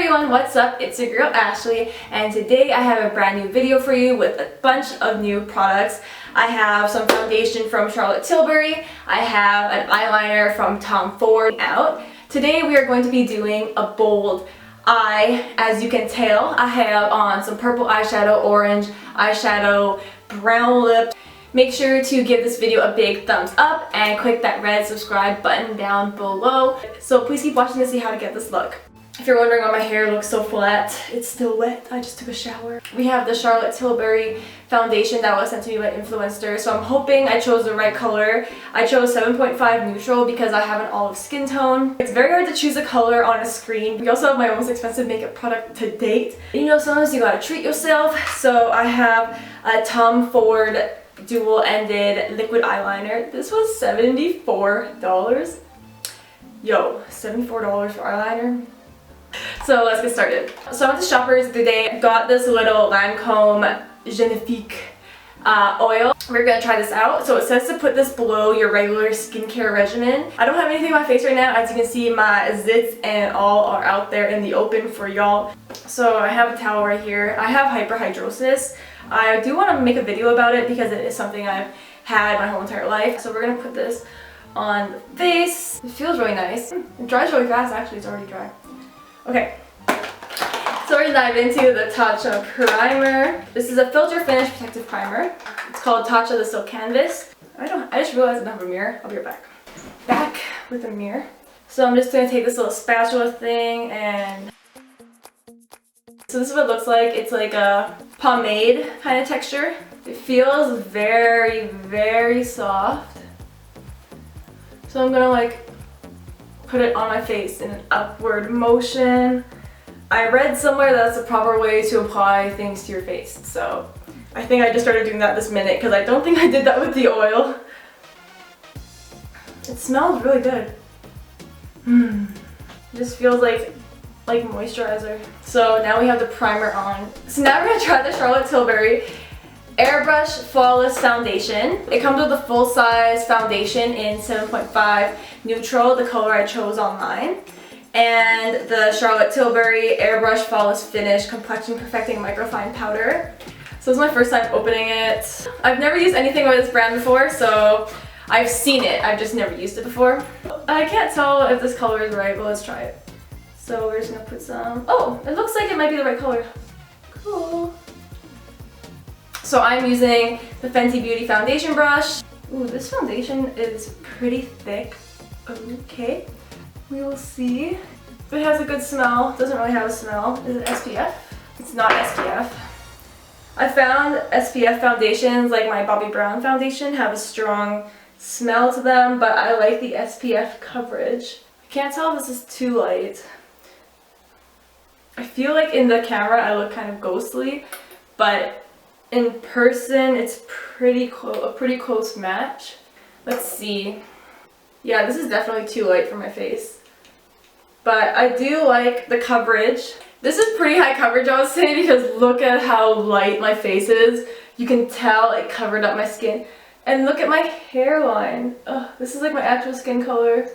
everyone, what's up? It's your girl Ashley, and today I have a brand new video for you with a bunch of new products. I have some foundation from Charlotte Tilbury. I have an eyeliner from Tom Ford out. Today we are going to be doing a bold eye. As you can tell, I have on some purple eyeshadow, orange eyeshadow, brown lip. Make sure to give this video a big thumbs up and click that red subscribe button down below. So please keep watching to see how to get this look. If you're wondering why my hair looks so flat, it's still wet. I just took a shower. We have the Charlotte Tilbury foundation that was sent to me by Influencer, so I'm hoping I chose the right color. I chose 7.5 neutral because I have an olive skin tone. It's very hard to choose a color on a screen. We also have my most expensive makeup product to date. You know, sometimes you gotta treat yourself, so I have a Tom Ford dual-ended liquid eyeliner. This was $74. Yo, $74 for eyeliner? So let's get started. So I went to Shoppers today, got this little Lancome Genifique oil. We're gonna try this out. So it says to put this below your regular skincare regimen. I don't have anything on my face right now. As you can see, my zits and all are out there in the open for y'all. So I have a towel right here. I have hyperhidrosis. I do want to make a video about it because it is something I've had my whole entire life. So we're gonna put this on the face. It feels really nice. It dries really fast, actually. It's already dry. Okay, so we're gonna dive into the Tatcha primer. This is a filter finish protective primer. It's called Tatcha the Silk Canvas. I just realized I don't have a mirror. I'll be right back. Back with a mirror. So I'm just gonna take this little spatula thing and... So this is what it looks like. It's like a pomade kind of texture. It feels very, very soft. So I'm gonna like put it on my face in an upward motion. I read somewhere that's the proper way to apply things to your face, so I think I just started doing that this minute because I don't think I did that with the oil. It smells really good. It just feels like moisturizer. So now we have the primer on. So now we're gonna try the Charlotte Tilbury Airbrush Flawless Foundation. It comes with a full-size foundation in 7.5 neutral, the color I chose online, and the Charlotte Tilbury Airbrush Flawless Finish Complexion Perfecting Microfine Powder. So this is my first time opening it. I've never used anything by this brand before, so I've seen it. I've just never used it before. I can't tell if this color is right, but let's try it. So we're just gonna put some... Oh, it looks like it might be the right color. Cool. So I'm using the Fenty Beauty foundation brush. Ooh, this foundation is pretty thick. Okay, we will see. It has a good smell. It doesn't really have a smell. Is it SPF? It's not SPF. I found SPF foundations, like my Bobbi Brown foundation, have a strong smell to them, but I like the SPF coverage. I can't tell if this is too light. I feel like in the camera I look kind of ghostly, but in person, it's a pretty close match. Let's see. Yeah, this is definitely too light for my face. But I do like the coverage. This is pretty high coverage, I would say, because look at how light my face is. You can tell it covered up my skin. And look at my hairline. Oh, this is like my actual skin color.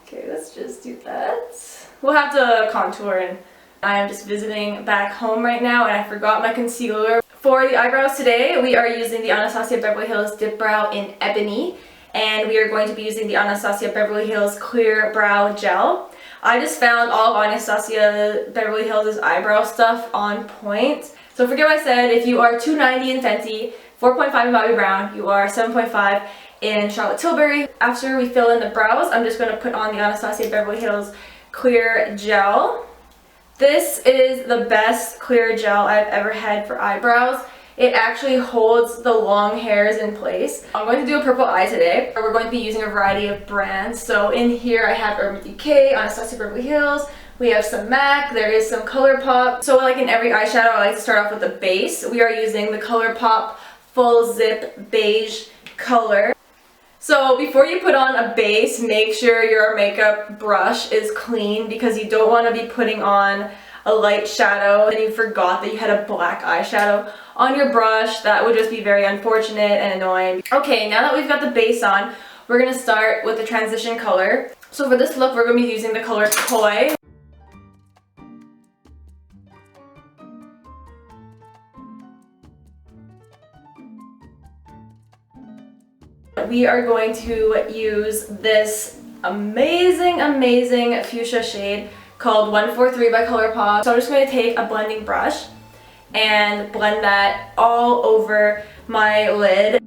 Okay, let's just do that. We'll have to contour, and I am just visiting back home right now and I forgot my concealer. For the eyebrows today, we are using the Anastasia Beverly Hills Dip Brow in Ebony, and we are going to be using the Anastasia Beverly Hills Clear Brow Gel. I just found all of Anastasia Beverly Hills' eyebrow stuff on point. So forget what I said. If you are $2.90 in Fenty, 4.5 in Bobbi Brown, you are 7.5 in Charlotte Tilbury. After we fill in the brows, I'm just going to put on the Anastasia Beverly Hills Clear Gel. This is the best clear gel I've ever had for eyebrows. It actually holds the long hairs in place. I'm going to do a purple eye today. We're going to be using a variety of brands. So in here I have Urban Decay, Anastasia Beverly Hills, we have some MAC, there is some ColourPop. So like in every eyeshadow, I like to start off with the base. We are using the ColourPop Full Zip Beige color. So before you put on a base, make sure your makeup brush is clean because you don't want to be putting on a light shadow and you forgot that you had a black eyeshadow on your brush. That would just be very unfortunate and annoying. Okay, now that we've got the base on, we're going to start with the transition color. So for this look, we're going to be using the color Koi. We are going to use this amazing fuchsia shade called 143 by ColourPop. So I'm just going to take a blending brush and blend that all over my lid.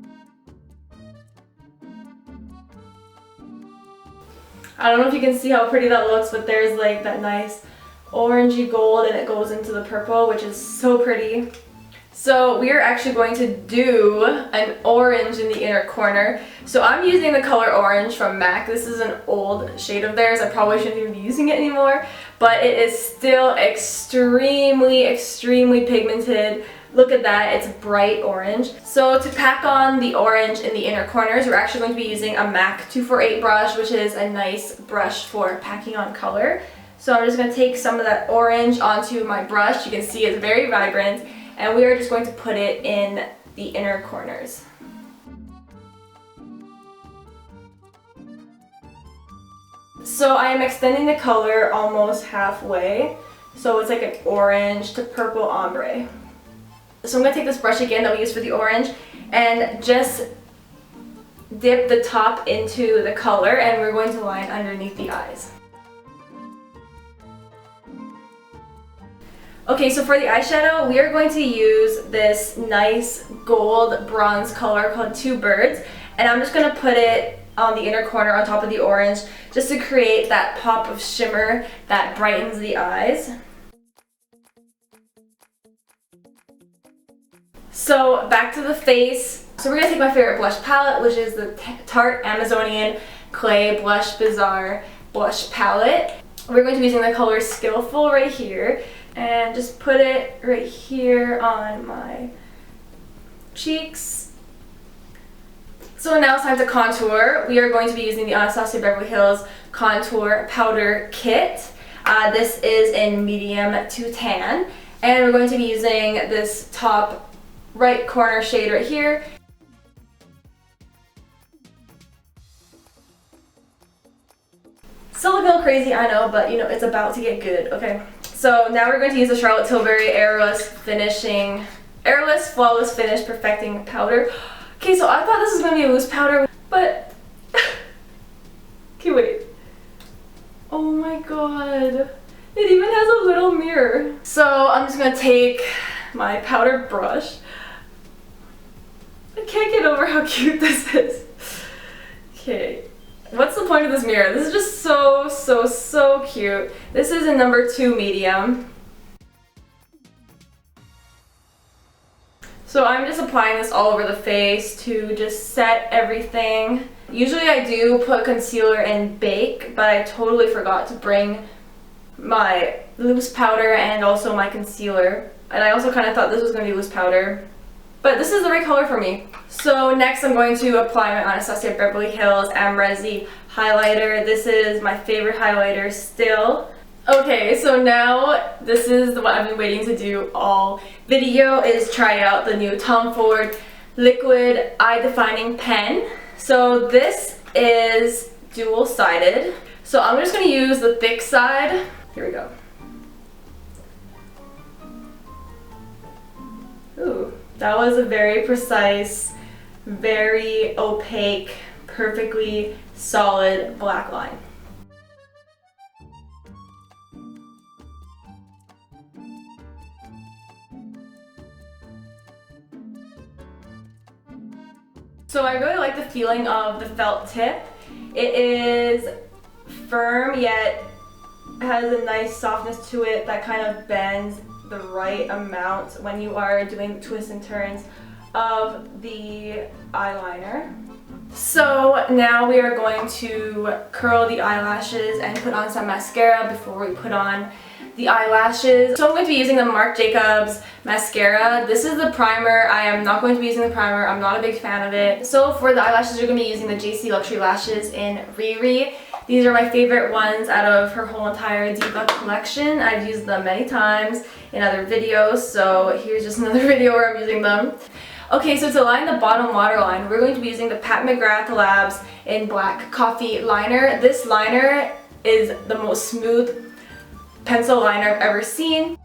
I don't know if you can see how pretty that looks, but there's like that nice orangey gold and it goes into the purple, which is so pretty. So we are actually going to do an orange in the inner corner. So I'm using the color orange from MAC. This is an old shade of theirs. I probably shouldn't even be using it anymore, but it is still extremely pigmented. Look at that, it's bright orange. So to pack on the orange in the inner corners, we're actually going to be using a MAC 248 brush, which is a nice brush for packing on color. So I'm just going to take some of that orange onto my brush. You can see it's very vibrant. And we are just going to put it in the inner corners. So I am extending the color almost halfway. So it's like an orange to purple ombre. So I'm going to take this brush again that we used for the orange and just dip the top into the color, and we're going to line underneath the eyes. Okay, so for the eyeshadow, we are going to use this nice gold bronze color called Two Birds, and I'm just going to put it on the inner corner on top of the orange just to create that pop of shimmer that brightens the eyes. So back to the face. So we're going to take my favorite blush palette, which is the Tarte Amazonian Clay Blush Bazaar Blush Palette. We're going to be using the color Skillful right here. And just put it right here on my cheeks. So now it's time to contour. We are going to be using the Anastasia Beverly Hills Contour Powder Kit. This is in medium to tan. And we're going to be using this top right corner shade right here. Still looking a little crazy, I know, but you know, it's about to get good, okay? So now we're going to use the Charlotte Tilbury Airless Flawless Finish Perfecting Powder. Okay, so I thought this was going to be a loose powder, but... okay, wait. Oh my god. It even has a little mirror. So I'm just going to take my powder brush. I can't get over how cute this is. Okay. What's the point of this mirror? This is just so cute. This is a number 2 medium. So I'm just applying this all over the face to just set everything. Usually I do put concealer and bake, but I totally forgot to bring my loose powder and also my concealer. And I also kind of thought this was going to be loose powder. But this is the right color for me. So next I'm going to apply my Anastasia Beverly Hills Amrezi highlighter. This is my favorite highlighter still. Okay, so now this is what I've been waiting to do all video, is try out the new Tom Ford Liquid Eye Defining Pen. So this is dual-sided. So I'm just going to use the thick side. Here we go. Ooh. That was a very precise, very opaque, perfectly solid black line. So I really like the feeling of the felt tip. It is firm yet has a nice softness to it that kind of bends the right amount when you are doing the twists and turns of the eyeliner. So now we are going to curl the eyelashes and put on some mascara before we put on the eyelashes. So I'm going to be using the Marc Jacobs mascara. This is the primer. I am not going to be using the primer. I'm not a big fan of it. So for the eyelashes, you're going to be using the JC Luxury Lashes in Riri. These are my favorite ones out of her whole entire Diva collection. I've used them many times in other videos, so here's just another video where I'm using them. Okay, so to line the bottom waterline, we're going to be using the Pat McGrath Labs in Black Coffee liner. This liner is the most smooth pencil liner I've ever seen.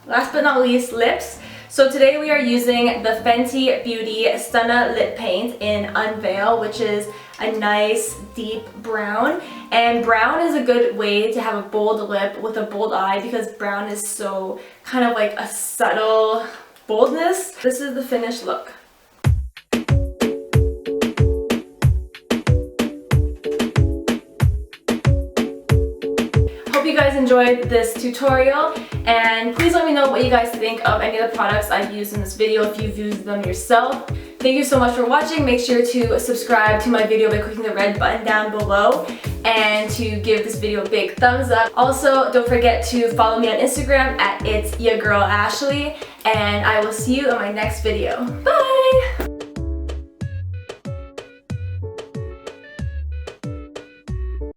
Last but not least, lips. So today we are using the Fenty Beauty Stunna Lip Paint in Unveil, which is a nice deep brown. And brown is a good way to have a bold lip with a bold eye because brown is so kind of like a subtle boldness. This is the finished look. Hope you guys enjoyed this tutorial, and please let me know what you guys think of any of the products I've used in this video if you've used them yourself. Thank you so much for watching. Make sure to subscribe to my video by clicking the red button down below and to give this video a big thumbs up. Also, don't forget to follow me on Instagram at itsyourgirlashley, and I will see you in my next video. Bye!